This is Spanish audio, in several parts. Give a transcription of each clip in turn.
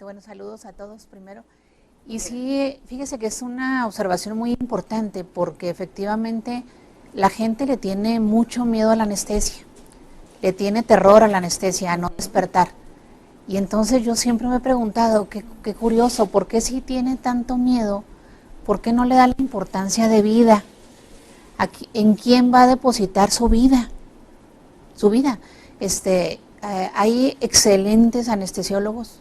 Bueno, saludos a todos primero. Y sí, fíjese que es una observación muy importante porque efectivamente la gente le tiene mucho miedo a la anestesia, le tiene terror a la anestesia, a no despertar. Y entonces yo siempre me he preguntado, qué curioso, ¿por qué si tiene tanto miedo? ¿Por qué no le da la importancia de vida? ¿En quién va a depositar su vida? Su vida. Hay excelentes anestesiólogos,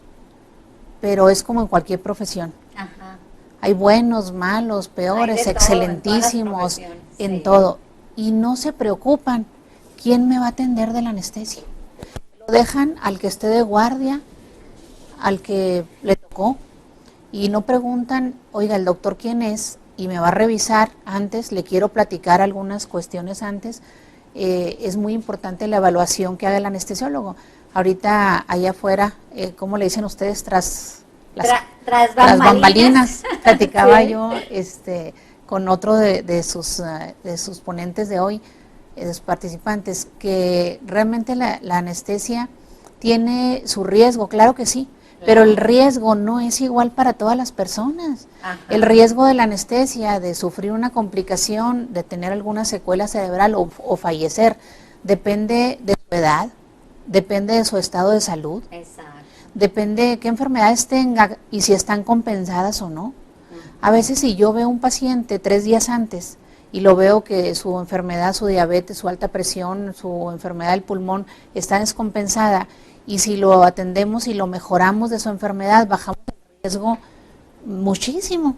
pero es como en cualquier profesión. Ajá. Hay buenos, malos, peores, excelentísimos, en todo. Y no se preocupan, ¿quién me va a atender de la anestesia? Lo dejan al que esté de guardia, al que le tocó, y no preguntan, oiga, el doctor quién es, y me va a revisar antes, le quiero platicar algunas cuestiones antes. Es muy importante la evaluación que haga el anestesiólogo. Ahorita allá afuera, ¿cómo le dicen ustedes? Tras bambalinas, platicaba sí. Yo con otro de sus ponentes de hoy, de sus participantes, que realmente la anestesia tiene su riesgo, claro que sí, pero el riesgo no es igual para todas las personas. Ajá. El riesgo de la anestesia, de sufrir una complicación, de tener alguna secuela cerebral o fallecer, depende de su edad, depende de su estado de salud. Exacto. Depende de qué enfermedades tenga y si están compensadas o no. A veces si yo veo un paciente 3 días antes y lo veo que su enfermedad, su diabetes, su alta presión, su enfermedad del pulmón está descompensada, y si lo atendemos y lo mejoramos de su enfermedad, bajamos el riesgo muchísimo.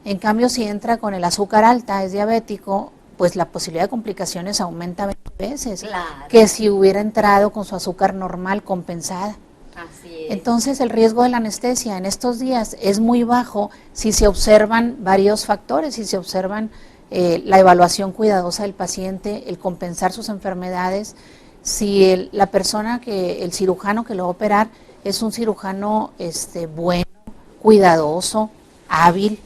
En cambio, si entra con el azúcar alta, es diabético, pues la posibilidad de complicaciones aumenta 20 veces, claro, que si hubiera entrado con su azúcar normal compensada. Así es. Entonces el riesgo de la anestesia en estos días es muy bajo si se observan varios factores, si se observan la evaluación cuidadosa del paciente, el compensar sus enfermedades, si la persona el cirujano que lo va a operar es un cirujano bueno, cuidadoso, hábil,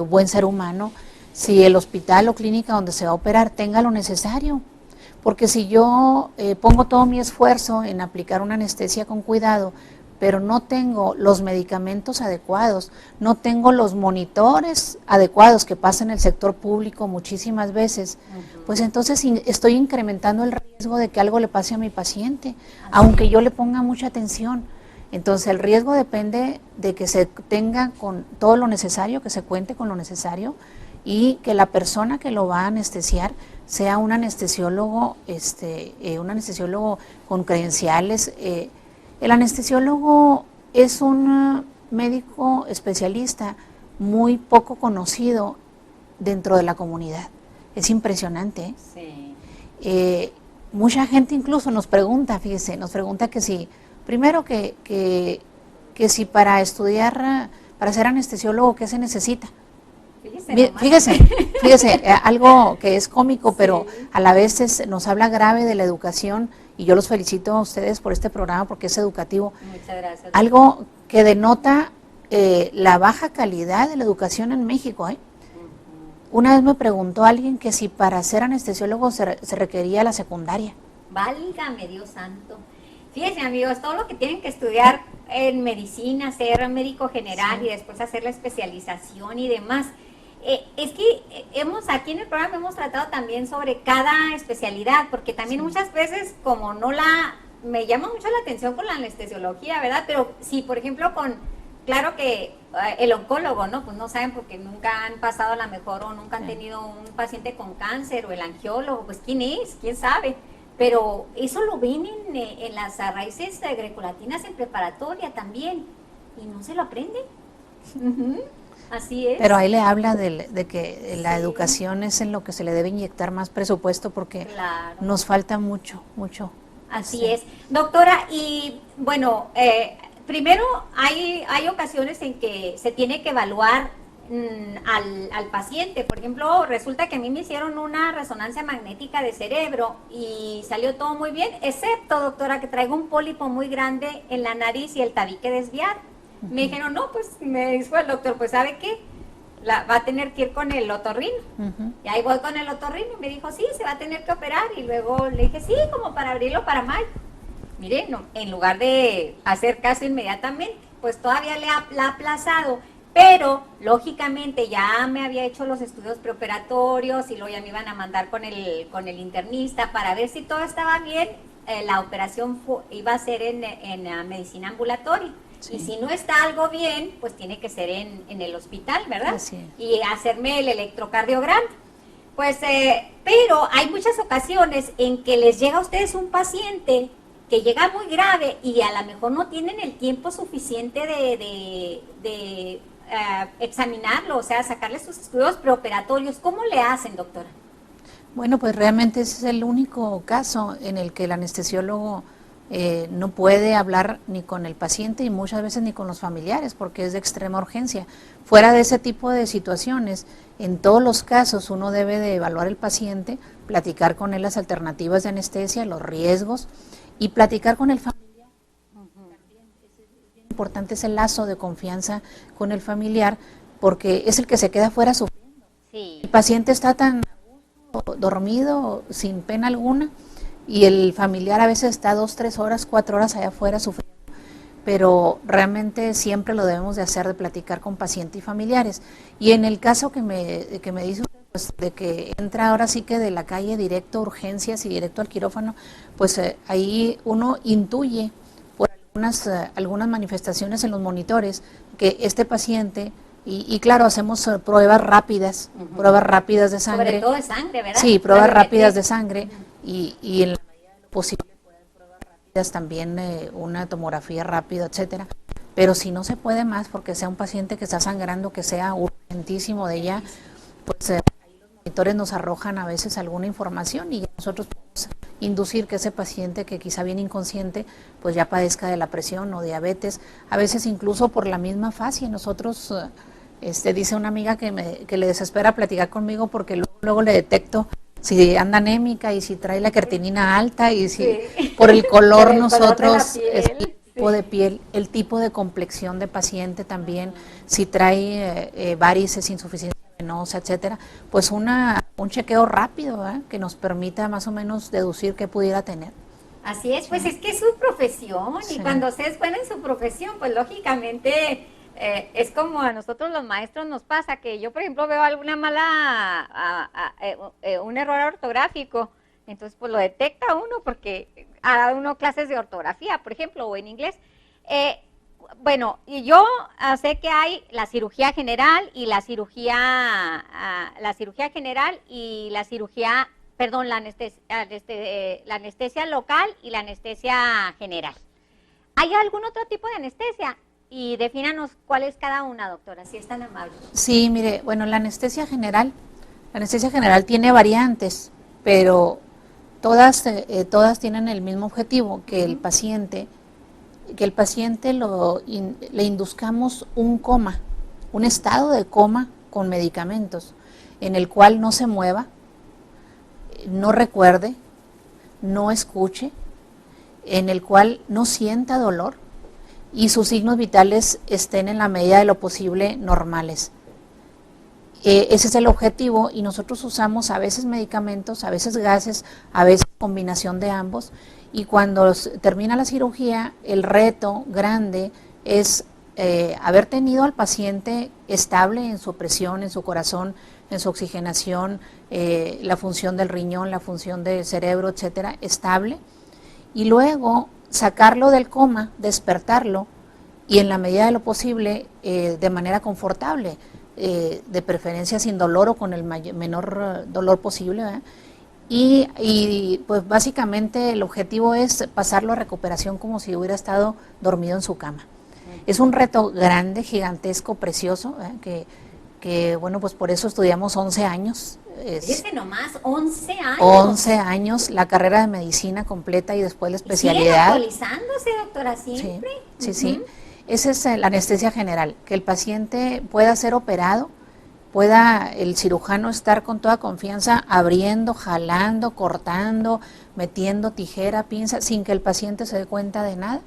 buen ser humano, si el hospital o clínica donde se va a operar tenga lo necesario. Porque si yo pongo todo mi esfuerzo en aplicar una anestesia con cuidado, pero no tengo los medicamentos adecuados, no tengo los monitores adecuados que pasa en el sector público muchísimas veces, pues entonces estoy incrementando el riesgo de que algo le pase a mi paciente, aunque yo le ponga mucha atención. Entonces el riesgo depende de que se tenga con todo lo necesario, que se cuente con lo necesario, y que la persona que lo va a anestesiar sea un anestesiólogo con credenciales. El anestesiólogo es un médico especialista muy poco conocido dentro de la comunidad. Es impresionante. Sí. Mucha gente incluso nos pregunta, fíjese, que si, primero que si para estudiar, para ser anestesiólogo, ¿qué se necesita? Fíjese, algo que es cómico, sí, pero a la vez nos habla grave de la educación, y yo los felicito a ustedes por este programa porque es educativo. Muchas gracias. Algo que denota la baja calidad de la educación en México. Una vez me preguntó alguien que si para ser anestesiólogo se requería la secundaria. Válgame Dios santo. Fíjense, amigos, todo lo que tienen que estudiar en medicina, ser médico general, sí, y después hacer la especialización y demás. Es que aquí en el programa hemos tratado también sobre cada especialidad, porque también sí, muchas veces me llama mucho la atención con la anestesiología, ¿verdad? Pero sí, por ejemplo, claro que el oncólogo, ¿no? Pues no saben porque nunca han pasado a la mejor o nunca han tenido un paciente con cáncer, o el angiólogo, pues ¿quién es? ¿Quién sabe? Pero eso lo ven en las raíces grecolatinas en preparatoria también, y no se lo aprenden. Así es. Pero ahí le habla de que la educación es en lo que se le debe inyectar más presupuesto, porque claro, nos falta mucho. Así es. Doctora, y bueno, primero hay ocasiones en que se tiene que evaluar al paciente. Por ejemplo, resulta que a mí me hicieron una resonancia magnética de cerebro y salió todo muy bien, excepto, doctora, que traigo un pólipo muy grande en la nariz y el tabique desviado. Me dijeron, no, pues me dijo el doctor, pues ¿sabe qué? Va a tener que ir con el otorrino. Y ahí voy con el otorrino y me dijo, sí, se va a tener que operar. Y luego le dije, sí, como para abril o para mayo. mire, no, en lugar de hacer caso inmediatamente, pues todavía la ha aplazado, pero lógicamente ya me había hecho los estudios preoperatorios y luego ya me iban a mandar con el internista para ver si todo estaba bien. La operación iba a ser en medicina ambulatoria. Sí. Y si no está algo bien, pues tiene que ser en el hospital, ¿verdad? Así es. Y hacerme el electrocardiograma. Pues, pero hay muchas ocasiones en que les llega a ustedes un paciente que llega muy grave y a lo mejor no tienen el tiempo suficiente de examinarlo, o sea, sacarle sus estudios preoperatorios. ¿Cómo le hacen, doctora? Bueno, pues realmente ese es el único caso en el que el anestesiólogo no puede hablar ni con el paciente y muchas veces ni con los familiares porque es de extrema urgencia. Fuera de ese tipo de situaciones, en todos los casos uno debe de evaluar al paciente, platicar con él las alternativas de anestesia, los riesgos y platicar con el familiar. También es bien importante ese lazo de confianza con el familiar porque es el que se queda fuera sufriendo. Sí. El paciente está tan dormido, sin pena alguna, y el familiar a veces está 2, 3 horas, 4 horas allá afuera sufriendo, pero realmente siempre lo debemos de hacer, de platicar con paciente y familiares. Y en el caso que me dice usted, pues, de que entra ahora sí que de la calle directo a urgencias y directo al quirófano, pues ahí uno intuye por algunas manifestaciones en los monitores que este paciente. Y claro, hacemos pruebas rápidas de sangre. Sobre todo de sangre, ¿verdad? Sí, pruebas rápidas de sangre y en la medida de lo posible pueden pruebas rápidas también, una tomografía rápida, etcétera. Pero si no se puede más, porque sea un paciente que está sangrando, que sea urgentísimo de ella, pues ahí los monitores nos arrojan a veces alguna información y nosotros podemos inducir que ese paciente que quizá viene inconsciente, pues ya padezca de la presión o diabetes, a veces incluso por la misma fascia. Nosotros... dice una amiga que le desespera platicar conmigo porque luego le detecto si anda anémica y si trae la creatinina alta y si por el color nosotros, el tipo de piel, el tipo de complexión de paciente también, si trae varices, insuficiencia venosa, etcétera, pues un chequeo rápido que nos permita más o menos deducir qué pudiera tener. Así es, pues es que es su profesión y cuando se es buena en su profesión, pues lógicamente... es como a nosotros los maestros nos pasa que yo, por ejemplo, veo alguna un error ortográfico, entonces pues lo detecta uno porque ha dado uno clases de ortografía, por ejemplo, o en inglés. Bueno, y yo sé que hay la cirugía general y la cirugía perdón, la anestesia local y la anestesia general. ¿Hay algún otro tipo de anestesia? Y defínanos cuál es cada una, doctora, si es tan amable. Sí, mire, bueno, la anestesia general tiene variantes, pero todas tienen el mismo objetivo, que el paciente le induzcamos un coma, un estado de coma con medicamentos, en el cual no se mueva, no recuerde, no escuche, en el cual no sienta dolor, y sus signos vitales estén en la medida de lo posible normales. Ese es el objetivo y nosotros usamos a veces medicamentos, a veces gases, a veces combinación de ambos y cuando termina la cirugía el reto grande es haber tenido al paciente estable en su presión, en su corazón, en su oxigenación, la función del riñón, la función del cerebro, etcétera, estable y luego sacarlo del coma, despertarlo y en la medida de lo posible de manera confortable, de preferencia sin dolor o con el menor dolor posible, ¿verdad? Y pues básicamente el objetivo es pasarlo a recuperación como si hubiera estado dormido en su cama. Es un reto grande, gigantesco, precioso, que bueno, pues por eso estudiamos 11 años. Fíjese nomás, 11 años. 11 años, la carrera de medicina completa y después la especialidad. ¿Sigue actualizándose, doctora, siempre? Sí, sí. Esa es la anestesia general, que el paciente pueda ser operado, pueda el cirujano estar con toda confianza abriendo, jalando, cortando, metiendo tijera, pinza, sin que el paciente se dé cuenta de nada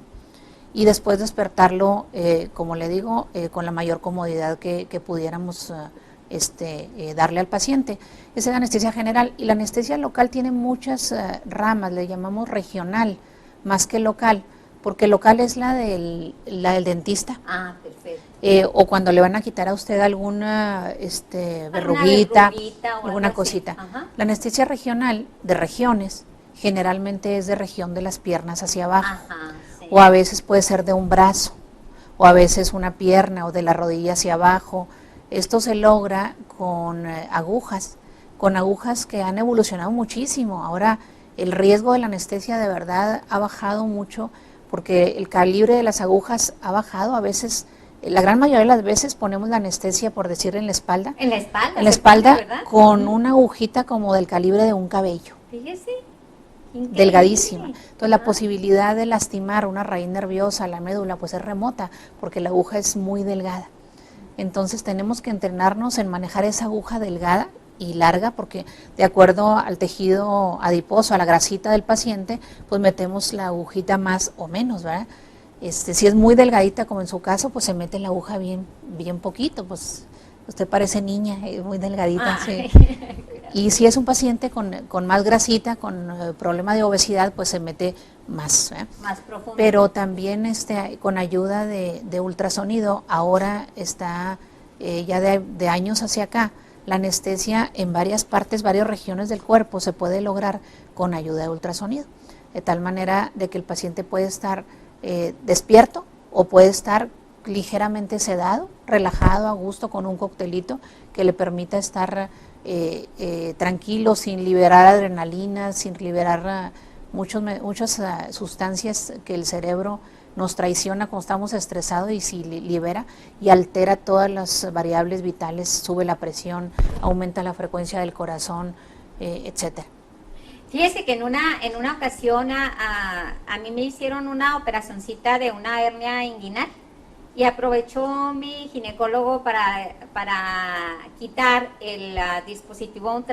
y después despertarlo, como le digo, con la mayor comodidad que pudiéramos darle al paciente. Esa es la anestesia general y la anestesia local tiene muchas ramas, le llamamos regional, más que local, porque local es la del dentista. Ah, perfecto. O cuando le van a quitar a usted alguna verruguita, verruguita o alguna algo así. cosita. Ajá. La anestesia regional de regiones generalmente es de región de las piernas hacia abajo, Ajá, sí. o a veces puede ser de un brazo, o a veces una pierna o de la rodilla hacia abajo. Esto se logra con agujas que han evolucionado muchísimo. Ahora el riesgo de la anestesia de verdad ha bajado mucho porque el calibre de las agujas ha bajado. A veces, la gran mayoría de las veces ponemos la anestesia, por decir, en la espalda. En la espalda. En la se pone, espalda ¿verdad? con una agujita como del calibre de un cabello. Fíjese. Increíble. Delgadísima. Entonces la Ajá. posibilidad de lastimar una raíz nerviosa, la médula, pues es remota, porque la aguja es muy delgada. Entonces tenemos que entrenarnos en manejar esa aguja delgada y larga, porque de acuerdo al tejido adiposo, a la grasita del paciente, pues metemos la agujita más o menos, ¿verdad? Si es muy delgadita, como en su caso, pues se mete la aguja bien poquito, pues usted parece niña, muy delgadita, sí. Y si es un paciente con más grasita, con problema de obesidad, pues se mete más. Más profundo. Pero también con ayuda de ultrasonido, ahora está ya de años hacia acá, la anestesia en varias partes, varias regiones del cuerpo se puede lograr con ayuda de ultrasonido, de tal manera de que el paciente puede estar despierto o puede estar ligeramente sedado, relajado, a gusto, con un coctelito que le permita estar tranquilo, sin liberar adrenalina, sin liberar muchas sustancias que el cerebro nos traiciona cuando estamos estresados, y si libera y altera todas las variables vitales, sube la presión, aumenta la frecuencia del corazón, etcétera. Fíjese que en una ocasión a mí me hicieron una operacioncita de una hernia inguinal y aprovechó mi ginecólogo para quitar el dispositivo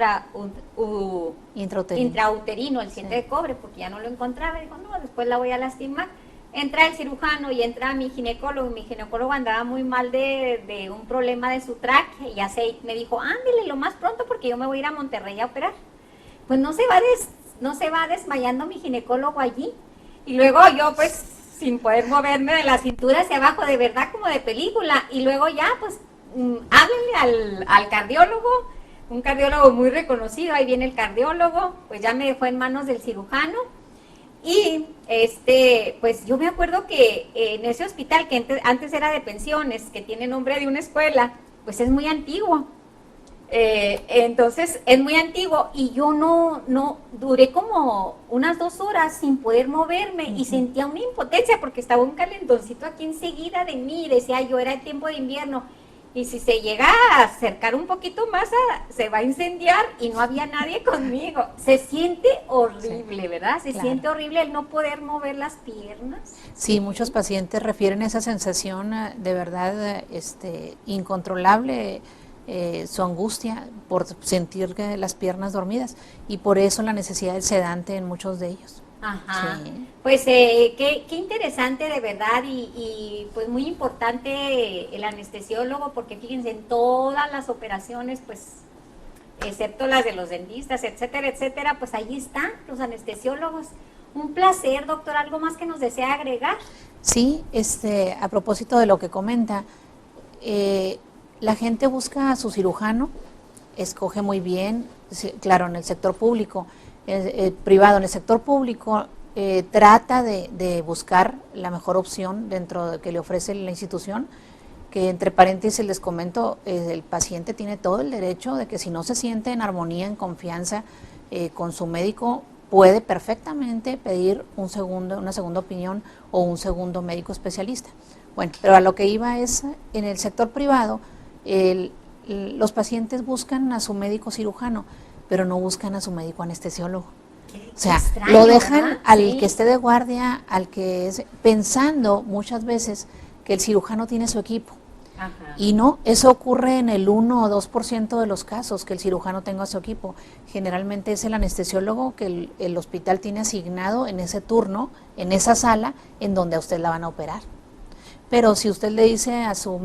intrauterino, el diente de cobre, porque ya no lo encontraba. Dijo, no, después la voy a lastimar. Entra el cirujano y entra mi ginecólogo. Mi ginecólogo andaba muy mal de un problema de su tráquea, y ya me dijo, ándele lo más pronto porque yo me voy a ir a Monterrey a operar. Pues no se va desmayando mi ginecólogo allí. Y luego yo pues sin poder moverme de la cintura hacia abajo, de verdad como de película. Y luego ya pues háblenle al cardiólogo, un cardiólogo muy reconocido. Ahí viene el cardiólogo, pues ya me dejó en manos del cirujano. Y pues yo me acuerdo que en ese hospital que antes era de pensiones, que tiene nombre de una escuela, pues es muy antiguo. Entonces es muy antiguo y yo no duré como unas 2 horas sin poder moverme y sentía una impotencia porque estaba un calentoncito aquí enseguida de mí. Decía yo, era el tiempo de invierno y si se llega a acercar un poquito más se va a incendiar, y no había nadie conmigo. Se siente horrible, sí, ¿verdad? Se siente horrible el no poder mover las piernas. Sí, muchos pacientes refieren esa sensación de verdad incontrolable, su angustia por sentir que las piernas dormidas, y por eso la necesidad del sedante en muchos de ellos. Ajá. Sí. Pues qué interesante de verdad, y pues muy importante el anestesiólogo, porque fíjense, en todas las operaciones, pues excepto las de los dentistas, etcétera, etcétera, pues ahí están los anestesiólogos. Un placer, doctor. ¿Algo más que nos desea agregar? Sí, a propósito de lo que comenta, la gente busca a su cirujano, escoge muy bien, claro, en el sector público, privado. En el sector público trata de buscar la mejor opción dentro de que le ofrece la institución, que entre paréntesis les comento, el paciente tiene todo el derecho de que si no se siente en armonía, en confianza con su médico, puede perfectamente pedir una segunda opinión o un segundo médico especialista. Bueno, pero a lo que iba es, en el sector privado, los pacientes buscan a su médico cirujano, pero no buscan a su médico anestesiólogo. O sea, extraño, lo dejan, ¿verdad? Al que esté de guardia, al que es, pensando muchas veces que el cirujano tiene su equipo. Ajá. Y no, eso ocurre en el 1 o 2% de los casos, que el cirujano tenga su equipo. Generalmente es el anestesiólogo que el hospital tiene asignado en ese turno, en esa sala, en donde a usted la van a operar. Pero si usted le dice a su